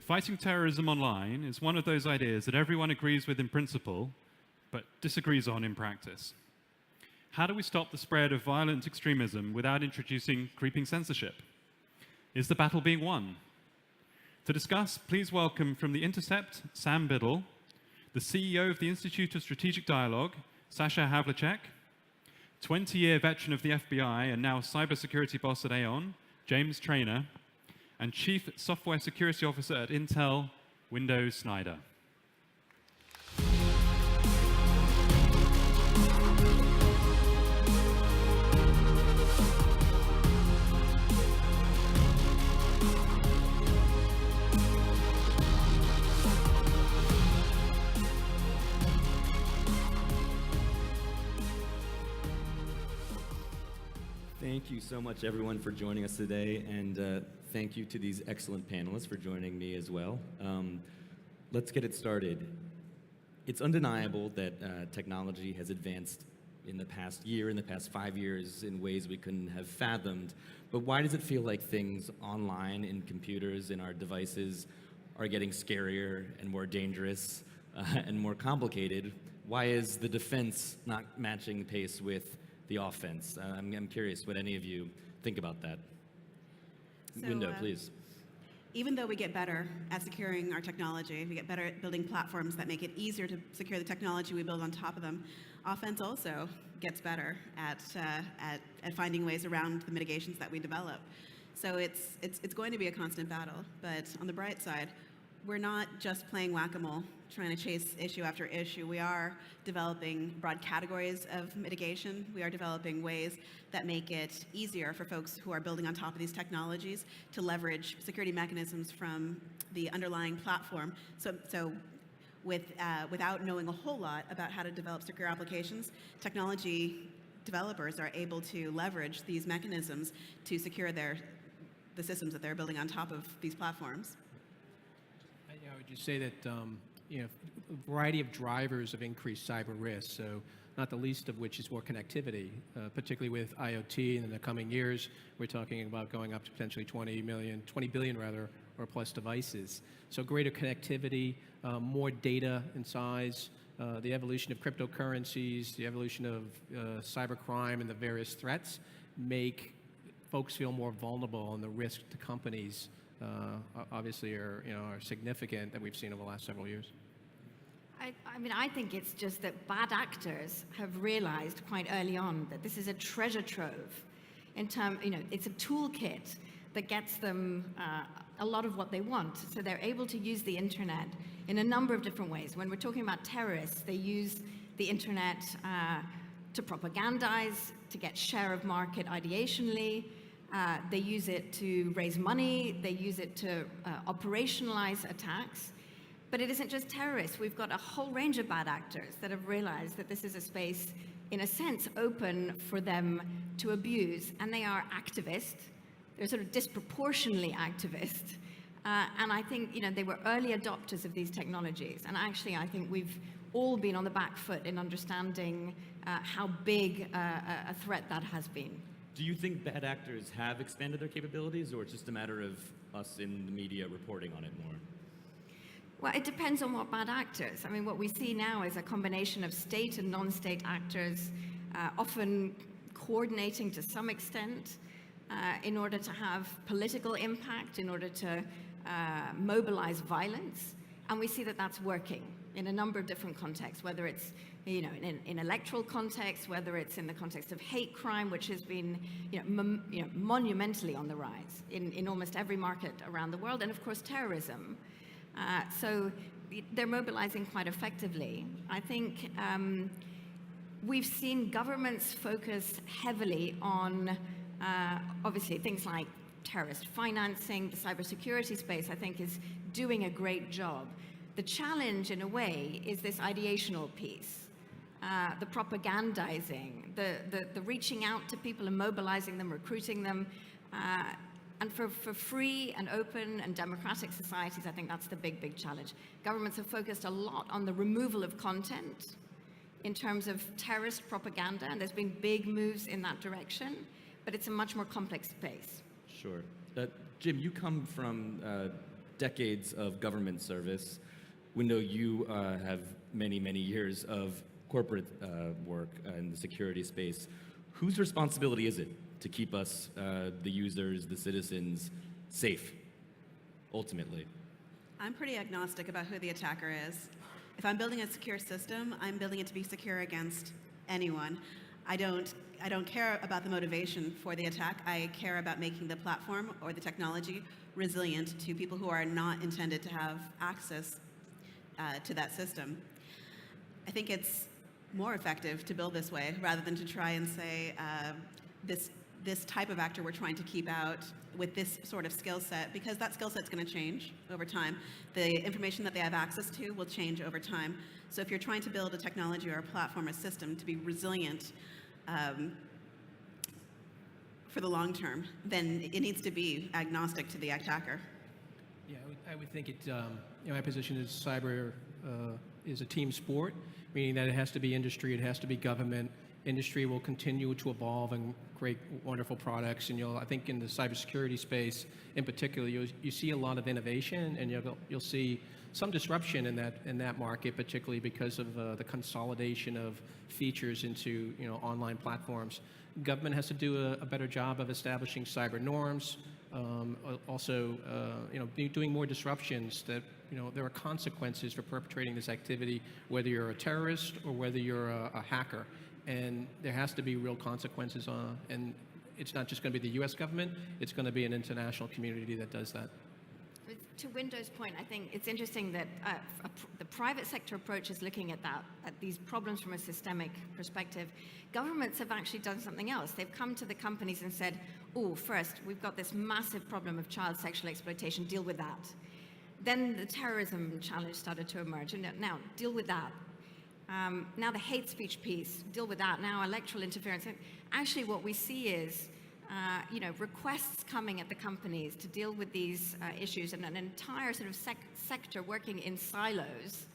Fighting terrorism online is one of those ideas that everyone agrees with in principle, but disagrees on in practice. How do we stop the spread of violent extremism without introducing creeping censorship? Is the battle being won? To discuss, please welcome from the Intercept, Sam Biddle, the CEO of the Institute of Strategic Dialogue, Sasha Havlicek, 20-year veteran of the FBI and now cybersecurity boss at Aon, James Trainor, and Chief Software Security Officer at Intel, Snyder. Thank you so much, everyone, for joining us today, and thank you to these excellent panelists for joining me as well. Let's get it started. It's undeniable that technology has advanced in the past year, in the past 5 years, in ways we couldn't have fathomed. But why does it feel like things online, in computers, in our devices, are getting scarier and more dangerous and more complicated? Why is the defense not matching pace with the offense? I'm curious what any of you think about that. So, please. Even though we get better at securing our technology, we get better at building platforms that make it easier to secure the technology we build on top of them, offense also gets better at finding ways around the mitigations that we develop. So it's going to be a constant battle, but on the bright side, we're not just playing whack-a-mole, trying to chase issue after issue. We are developing broad categories of mitigation. We are developing ways that make it easier for folks who are building on top of these technologies to leverage security mechanisms from the underlying platform. So without knowing a whole lot about how to develop secure applications, technology developers are able to leverage these mechanisms to secure the systems that they're building on top of these platforms. Would you say that a variety of drivers of increased cyber risk, so not the least of which is more connectivity, particularly with IoT, and in the coming years, we're talking about going up to potentially 20 billion or plus devices. So greater connectivity, more data in size, the evolution of cryptocurrencies, the evolution of cybercrime and the various threats make folks feel more vulnerable, and the risk to companies obviously are significant that we've seen over the last several years. I think it's just that bad actors have realized quite early on that this is a treasure trove. It's a toolkit that gets them a lot of what they want. So they're able to use the internet in a number of different ways. When we're talking about terrorists, they use the internet to propagandize, to get share of market ideationally. They use it to raise money. They use it to operationalize attacks. But it isn't just terrorists. We've got a whole range of bad actors that have realized that this is a space, in a sense, open for them to abuse. And they are activists. They're sort of disproportionately activist. And I think they were early adopters of these technologies. And actually, I think we've all been on the back foot in understanding how big a threat that has been. Do you think bad actors have expanded their capabilities, or it's just a matter of us in the media reporting on it more? Well, it depends on what bad actors. What we see now is a combination of state and non-state actors, often coordinating to some extent in order to have political impact, in order to mobilize violence. And we see that that's working in a number of different contexts, whether it's in electoral context, whether it's in the context of hate crime, which has been monumentally on the rise in almost every market around the world, and of course terrorism. So they're mobilizing quite effectively. I think we've seen governments focus heavily on obviously things like terrorist financing. The cybersecurity space, I think, is doing a great job. The challenge, in a way, is this ideational piece, the propagandizing, the reaching out to people and mobilizing them, recruiting them. And for free and open and democratic societies, I think that's the big, big challenge. Governments have focused a lot on the removal of content in terms of terrorist propaganda, and there's been big moves in that direction, but it's a much more complex space. Sure. Jim, you come from decades of government service. Window, you have many, many years of corporate work in the security space. Whose responsibility is it to keep us, the users, the citizens, safe, ultimately? I'm pretty agnostic about who the attacker is. If I'm building a secure system, I'm building it to be secure against anyone. I don't care about the motivation for the attack. I care about making the platform or the technology resilient to people who are not intended to have access to that system. I think it's more effective to build this way rather than to try and say this type of actor we're trying to keep out with this sort of skill set, because that skill set's going to change over time. The information that they have access to will change over time. So if you're trying to build a technology or a platform or system to be resilient for the long term, then it needs to be agnostic to the attacker. Yeah, I would think it. My position is cyber is a team sport, meaning that it has to be industry, it has to be government. Industry will continue to evolve and create wonderful products, and I think in the cybersecurity space, in particular, you see a lot of innovation, and you'll see some disruption in that market, particularly because of the consolidation of features into online platforms. Government has to do a better job of establishing cyber norms. Also, doing more disruptions that there are consequences for perpetrating this activity, whether you're a terrorist or whether you're a hacker. And there has to be real consequences and it's not just going to be the U.S. government, it's going to be an international community that does that. To Window's point, I think it's interesting that the private sector approach is looking at these problems from a systemic perspective. Governments have actually done something else. They've come to the companies and said, oh, first, we've got this massive problem of child sexual exploitation, deal with that. Then the terrorism challenge started to emerge, and now deal with that. Now the hate speech piece, deal with that. Now electoral interference. Actually, what we see is, requests coming at the companies to deal with these issues, and an entire sort of sector working in silos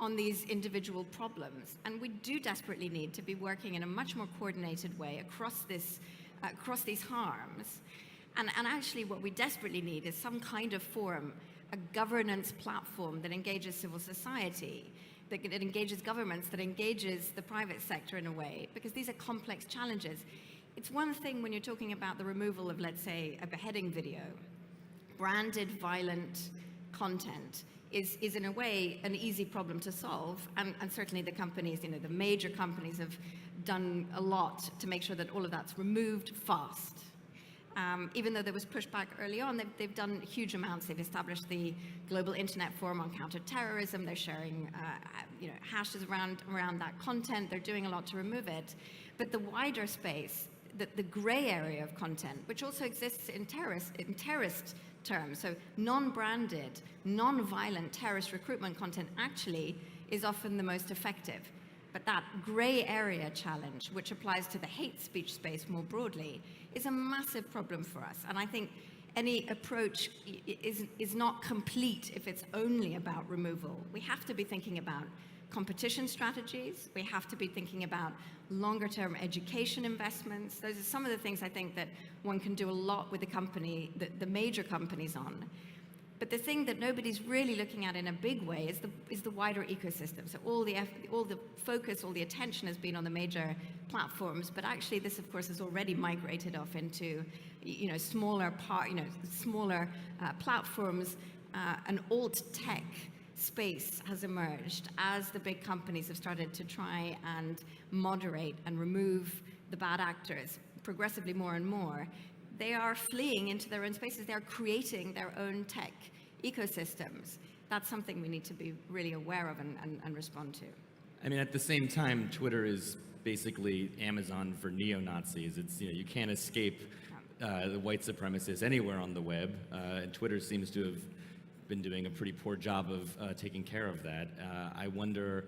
on these individual problems. And we do desperately need to be working in a much more coordinated way across these harms. And actually, what we desperately need is some kind of forum, a governance platform that engages civil society, that engages governments, that engages the private sector in a way, because these are complex challenges. It's one thing when you're talking about the removal of, let's say, a beheading video. Branded violent content is in a way an easy problem to solve, and certainly the companies, the major companies have done a lot to make sure that all of that's removed fast. Even though there was pushback early on, they've done huge amounts. They've established the Global Internet Forum on Counterterrorism. They're sharing, hashes around that content. They're doing a lot to remove it. But the wider space, the gray area of content, which also exists in terrorist terms, so non-branded, non-violent terrorist recruitment content actually is often the most effective. But that gray area challenge, which applies to the hate speech space more broadly, is a massive problem for us. And I think any approach is not complete if it's only about removal. We have to be thinking about competition strategies. We have to be thinking about longer-term education investments. Those are some of the things I think that one can do a lot with the major companies on. But the thing that nobody's really looking at in a big way is the wider ecosystem. So all the focus, all the attention has been on the major platforms, but actually this, of course, has already migrated off into, smaller platforms. An alt tech space has emerged as the big companies have started to try and moderate and remove the bad actors progressively more and more. They are fleeing into their own spaces. They're creating their own tech ecosystems. That's something we need to be really aware of and respond to. I mean, at the same time, Twitter is basically Amazon for neo-Nazis. It's, you can't escape the white supremacists anywhere on the web. And Twitter seems to have been doing a pretty poor job of taking care of that. I wonder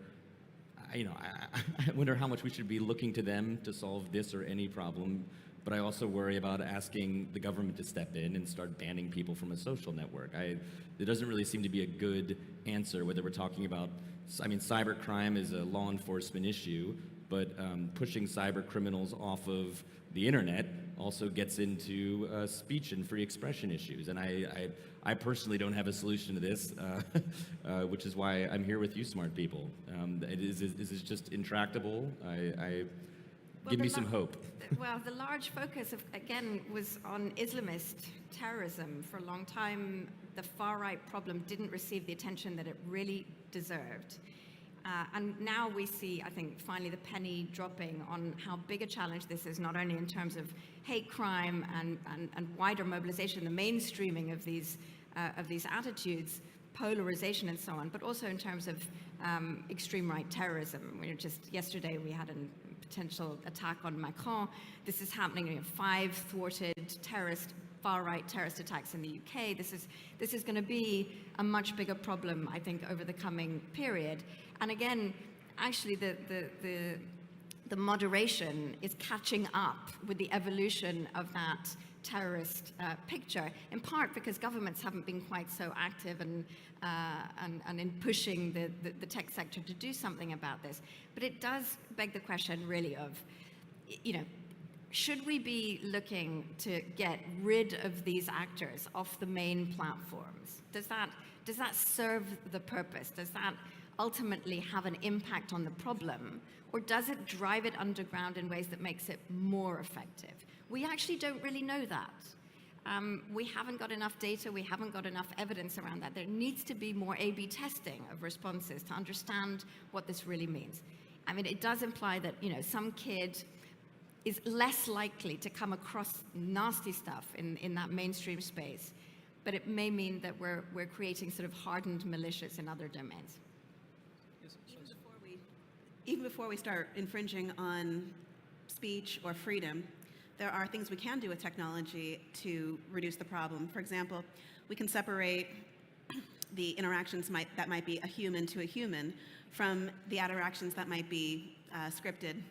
how much we should be looking to them to solve this or any problem. But I also worry about asking the government to step in and start banning people from a social network. There doesn't really seem to be a good answer, whether we're talking about, cybercrime is a law enforcement issue, but pushing cyber criminals off of the internet also gets into speech and free expression issues. And I personally don't have a solution to this, which is why I'm here with you smart people. Is this just intractable? Give me some hope. Well, the large focus, again, was on Islamist terrorism. For a long time, the far-right problem didn't receive the attention that it really deserved. And now we see, I think, finally the penny dropping on how big a challenge this is, not only in terms of hate crime and wider mobilization, the mainstreaming of these attitudes, polarization and so on, but also in terms of extreme right terrorism. Just yesterday we had a potential attack on Macron. This is happening, 5 thwarted far-right terrorist attacks in the UK. This is going to be a much bigger problem, I think, over the coming period. And again, actually, the moderation is catching up with the evolution of that terrorist picture, in part because governments haven't been quite so active and in pushing the tech sector to do something about this. But it does beg the question, really, of, should we be looking to get rid of these actors off the main platforms? Does that serve the purpose? Does that ultimately have an impact on the problem? Or does it drive it underground in ways that makes it more effective? We actually don't really know that. We haven't got enough data, we haven't got enough evidence around that. There needs to be more A/B testing of responses to understand what this really means. I mean, it does imply that, some kid is less likely to come across nasty stuff in that mainstream space, but it may mean that we're creating sort of hardened militias in other domains. Even before we start infringing on speech or freedom, there are things we can do with technology to reduce the problem. For example, we can separate the interactions that might be a human to a human from the interactions that might be scripted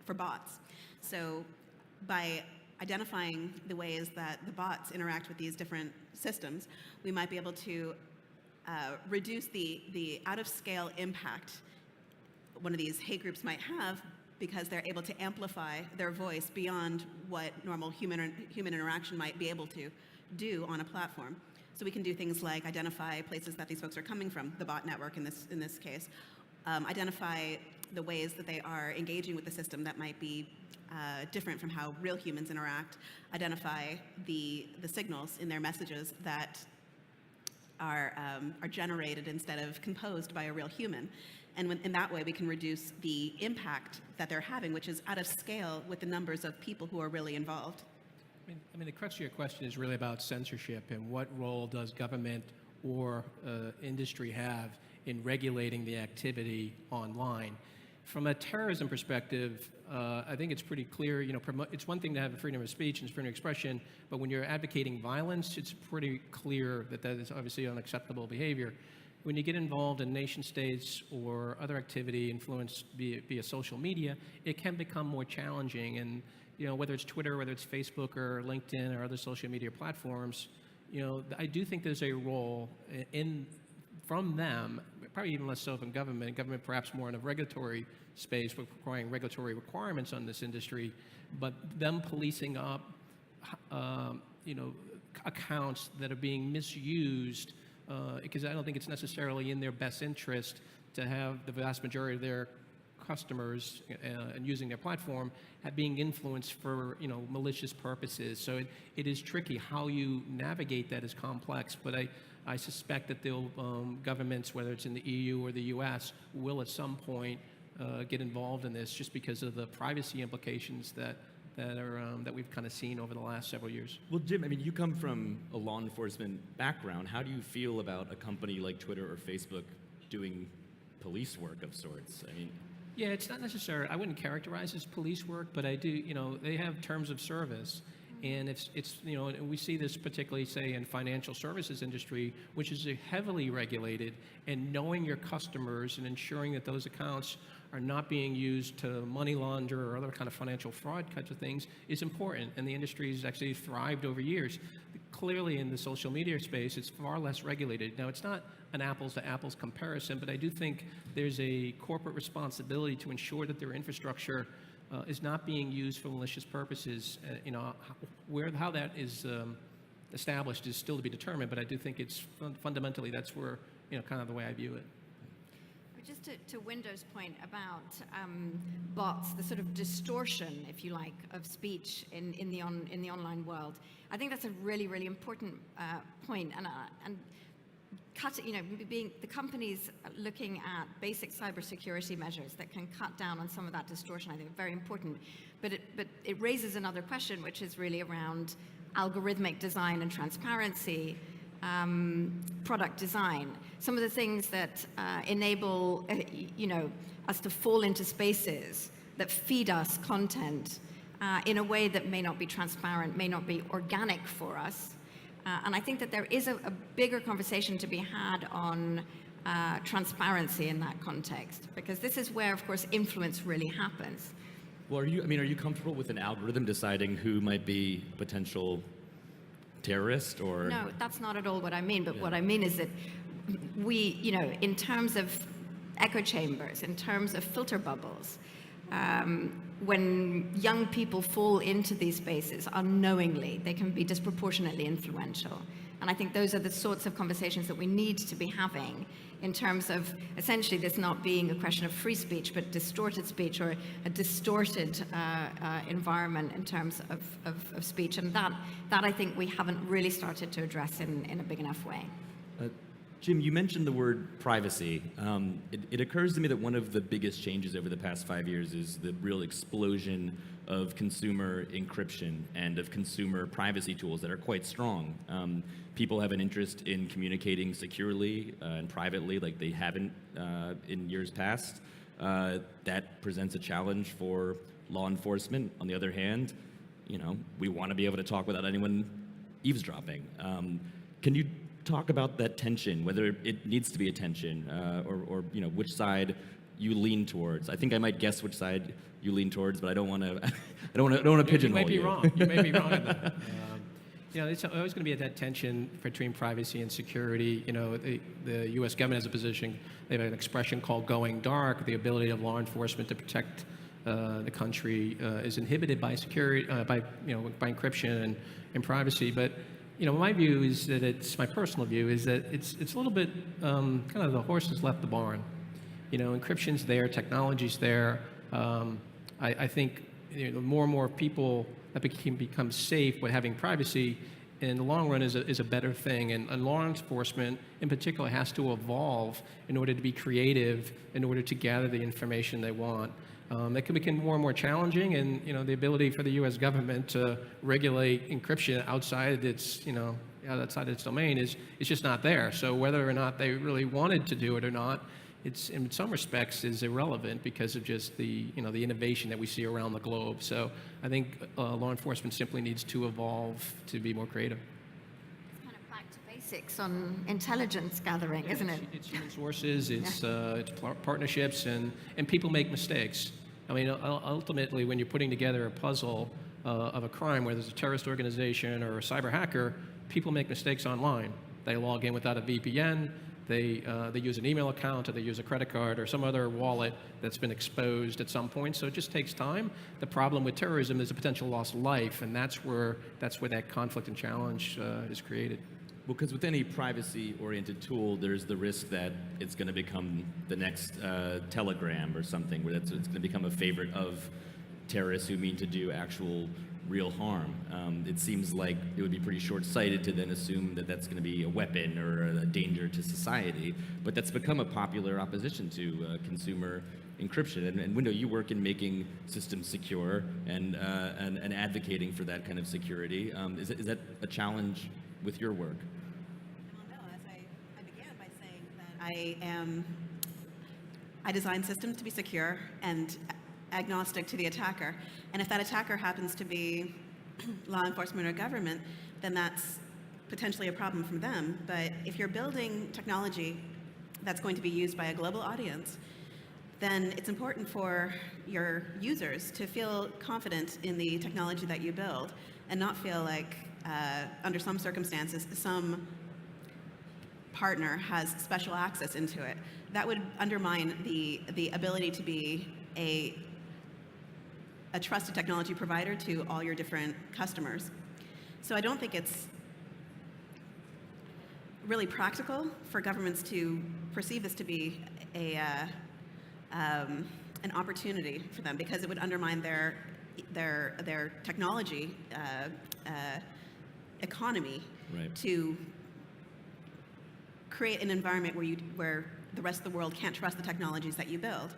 for bots. So by identifying the ways that the bots interact with these different systems, we might be able to reduce the out-of-scale impact one of these hate groups might have, because they're able to amplify their voice beyond what normal human interaction might be able to do on a platform. So we can do things like identify places that these folks are coming from, the bot network in this case, identify the ways that they are engaging with the system that might be different from how real humans interact, identify the signals in their messages that are generated instead of composed by a real human. And in that way, we can reduce the impact that they're having, which is out of scale with the numbers of people who are really involved. I mean, the crux of your question is really about censorship and what role does government or industry have in regulating the activity online. From a terrorism perspective, I think it's pretty clear, it's one thing to have freedom of speech and freedom of expression, but when you're advocating violence, it's pretty clear that that is obviously unacceptable behavior. When you get involved in nation states or other activity influenced via social media, it can become more challenging. And whether it's Twitter, whether it's Facebook or LinkedIn or other social media platforms, I do think there's a role from them, probably even less so from government perhaps more in a regulatory space, requiring regulatory requirements on this industry, but them policing up, accounts that are being misused, because I don't think it's necessarily in their best interest to have the vast majority of their customers and using their platform being influenced for malicious purposes. So it is tricky. How you navigate that is complex, but I suspect that governments, whether it's in the EU or the US, will at some point get involved in this, just because of the privacy implications that we've kind of seen over the last several years. Well, Jim, I mean, you come from a law enforcement background. How do you feel about a company like Twitter or Facebook doing police work of sorts? I mean, yeah, it's not necessary. I wouldn't characterize it as police work, but I do. They have terms of service, and it's and we see this particularly, say, in financial services industry, which is heavily regulated, and knowing your customers and ensuring that those accounts are not being used to money launder or other kind of financial fraud kinds of things is important, and the industry has actually thrived over years. clearly in the social media space, it's far less regulated. Now, it's not an apples-to-apples comparison, but I do think there's a corporate responsibility to ensure that their infrastructure is not being used for malicious purposes. How that is established is still to be determined, but I do think it's fundamentally that's where, kind of the way I view it. Just to Windows' point about bots, the sort of distortion, if you like, of speech in the online world, I think that's a really, really important point. And being the companies looking at basic cybersecurity measures that can cut down on some of that distortion, I think, are very important. But it raises another question, which is really around algorithmic design and transparency. Product design, some of the things that enable us to fall into spaces that feed us content in a way that may not be transparent, may not be organic for us. And I think that there is a bigger conversation to be had on transparency in that context, because this is where, of course, influence really happens. Well, are you comfortable with an algorithm deciding who might be potential terrorist or? No, that's not at all what I mean. But Yeah. what I mean is that we, in terms of echo chambers, in terms of filter bubbles, when young people fall into these spaces unknowingly, they can be disproportionately influential. And I think those are the sorts of conversations that we need to be having in terms of essentially this not being a question of free speech, but distorted speech or a distorted environment in terms of speech. And that I think we haven't really started to address in a big enough way. Jim, you mentioned the word privacy. It occurs to me that one of the biggest changes over the past 5 years is the real explosion of consumer encryption and of consumer privacy tools that are quite strong. People have an interest in communicating securely and privately like they haven't in years past. That presents a challenge for law enforcement. On the other hand, we want to be able to talk without anyone eavesdropping. Can you talk about that tension, whether it needs to be a tension, or which side you lean towards? I think I might guess which side you lean towards, but I don't want to. I don't want to pigeonhole you. You might be wrong. You may be wrong on that. It's always going to be that tension between privacy and security. The U.S. government has a position. They have an expression called "going dark." The ability of law enforcement to protect the country is inhibited by security, by encryption and privacy. But my view is that my personal view is that it's a little bit kind of the horse has left the barn. Encryption's there, technology's there. I think more and more people that become safe with having privacy in the long run is a better thing. And law enforcement in particular has to evolve in order to be creative, in order to gather the information they want. That can become more and more challenging, and the ability for the U.S. government to regulate encryption outside its domain is just not there. So whether or not they really wanted to do it or not, it's in some respects is irrelevant because of just the the innovation that we see around the globe. So I think law enforcement simply needs to evolve to be more creative. It's kind of back to basics on intelligence gathering, isn't it? It's human sources, it's partnerships, and people make mistakes. I mean, ultimately, when you're putting together a puzzle of a crime, whether it's a terrorist organization or a cyber hacker, people make mistakes online. They log in without a VPN. They use an email account, or they use a credit card, or some other wallet that's been exposed at some point. So it just takes time. The problem with terrorism is the potential loss of life, and that's where that conflict and challenge is created. Well, because with any privacy-oriented tool, there's the risk that it's going to become the next Telegram or something, where it's going to become a favorite of terrorists who mean to do actual real harm. It seems like it would be pretty short-sighted to then assume that that's going to be a weapon or a danger to society, but that's become a popular opposition to consumer encryption. And Window, you work in making systems secure and advocating for that kind of security. Is that a challenge with your work? Well, no, as I began by saying that I design systems to be secure and agnostic to the attacker. And if that attacker happens to be law enforcement or government, then that's potentially a problem for them. But if you're building technology that's going to be used by a global audience, then it's important for your users to feel confident in the technology that you build and not feel like under some circumstances, some partner has special access into it. That would undermine the ability to be a trusted technology provider to all your different customers. So I don't think it's really practical for governments to perceive this to be an opportunity for them, because it would undermine their technology economy Right. to create an environment where the rest of the world can't trust the technologies that you build.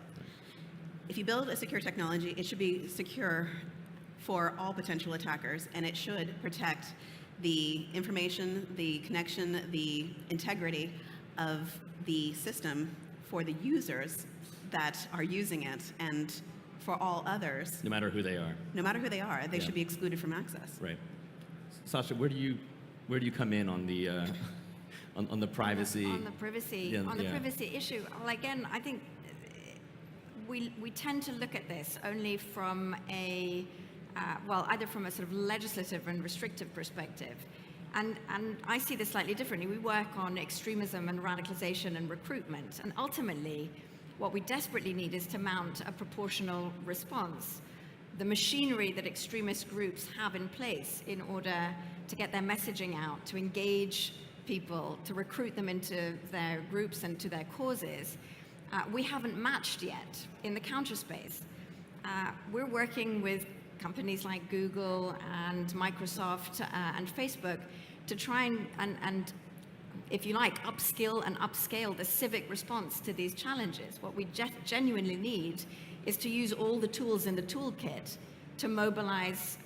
If you build a secure technology, it should be secure for all potential attackers, and it should protect the information, the connection, the integrity of the system for the users that are using it, and for all others. No matter who they are. No matter who they are, they Yeah. should be excluded from access. Right. Sasha, where do you come in on the on the privacy? On the privacy, Yeah, on the yeah. privacy issue, well, again, I think we tend to look at this only from either from a sort of legislative and restrictive perspective. And I see this slightly differently. We work on extremism and radicalization and recruitment. And ultimately, what we desperately need is to mount a proportional response. The machinery that extremist groups have in place in order to get their messaging out, to engage people, to recruit them into their groups and to their causes, we haven't matched yet in the counter space. We're working with companies like Google and Microsoft and Facebook to try and if you like, upskill and upscale the civic response to these challenges. What we genuinely need is to use all the tools in the toolkit to mobilize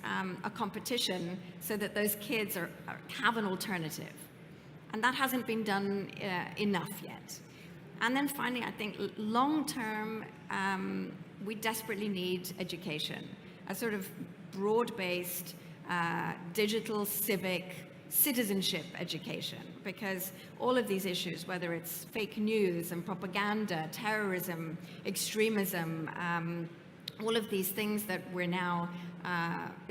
a competition so that those kids have an alternative. And that hasn't been done enough yet. And then finally, I think long-term, we desperately need education, a sort of broad-based digital civic citizenship education, because all of these issues, whether it's fake news and propaganda, terrorism, extremism, all of these things that we're now,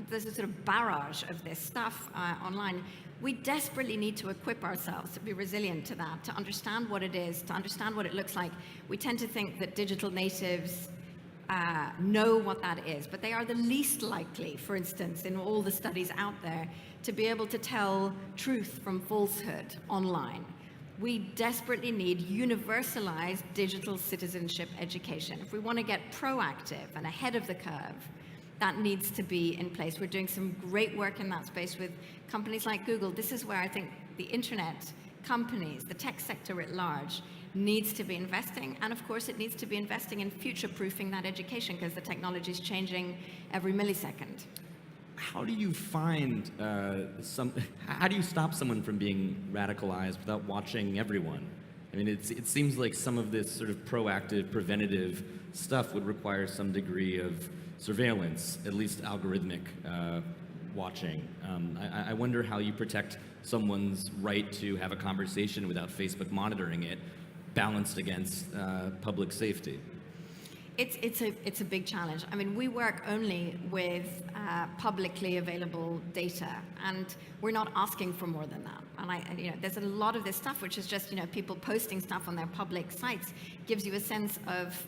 there's a sort of barrage of this stuff online. We desperately need to equip ourselves to be resilient to that, to understand what it is, to understand what it looks like. We tend to think that digital natives know what that is, but they are the least likely, for instance, in all the studies out there, to be able to tell truth from falsehood online. We desperately need universalized digital citizenship education. If we want to get proactive and ahead of the curve, that needs to be in place. We're doing some great work in that space with companies like Google. This is where I think the internet companies, the tech sector at large, needs to be investing. And of course, it needs to be investing in future-proofing that education, because the technology is changing every millisecond. How do you find how do you stop someone from being radicalized without watching everyone? I mean, it seems like some of this sort of proactive, preventative stuff would require some degree of surveillance, at least algorithmic watching. I wonder how you protect someone's right to have a conversation without Facebook monitoring it, balanced against public safety. It's a big challenge. I mean, we work only with publicly available data, and we're not asking for more than that. And there's a lot of this stuff which is just people posting stuff on their public sites, gives you a sense of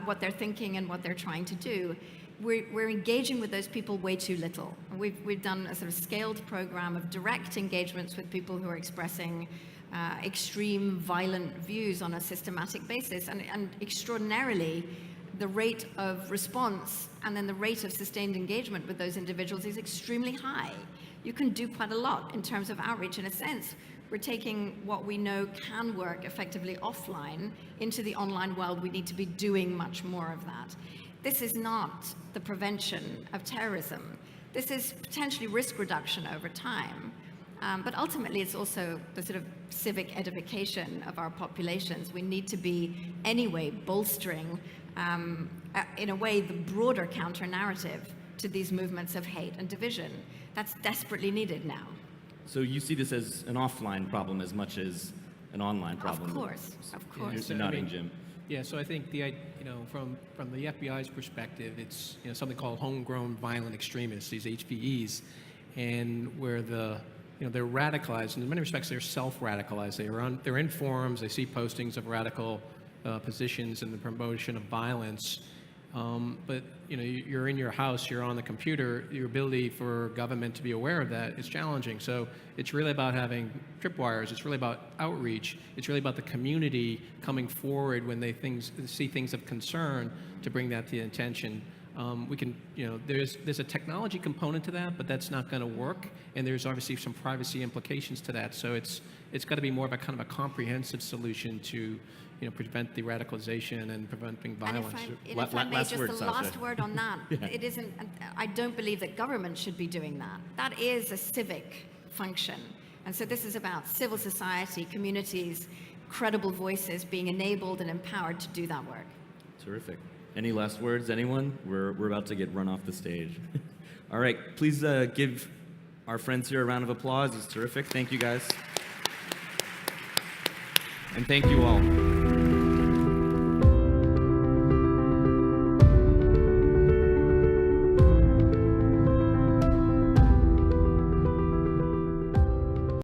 what they're thinking and what they're trying to do. We're engaging with those people way too little. We've done a sort of scaled program of direct engagements with people who are expressing extreme violent views on a systematic basis, and extraordinarily, the rate of response and then the rate of sustained engagement with those individuals is extremely high. You can do quite a lot in terms of outreach. In a sense, we're taking what we know can work effectively offline into the online world. We need to be doing much more of that. This is not the prevention of terrorism. This is potentially risk reduction over time. But ultimately, it's also the sort of civic edification of our populations. We need to be, anyway, bolstering, in a way, the broader counter-narrative to these movements of hate and division. That's desperately needed now. So you see this as an offline problem as much as an online problem? Of course. You're nodding, Jim. Yeah, so I think from the FBI's perspective, it's something called homegrown violent extremists, these HVEs, and where they're radicalized. And in many respects, they're self-radicalized. They're in forums. They see postings of radical positions and the promotion of violence. But you're in your house, you're on the computer. Your ability for government to be aware of that is challenging. So it's really about having tripwires. It's really about outreach. It's really about the community coming forward when they see things of concern to bring that to the attention. We can, there's a technology component to that, but that's not going to work. And there's obviously some privacy implications to that. So it's got to be more of a kind of a comprehensive solution to prevent the radicalization and preventing violence. And if I may, Last just word, the Sasha. last word on that. It isn't. I don't believe that government should be doing that. That is a civic function, and so this is about civil society, communities, credible voices being enabled and empowered to do that work. Terrific. Any last words, anyone? We're about to get run off the stage. All right, please give our friends here a round of applause. It's terrific. Thank you, guys. And thank you all.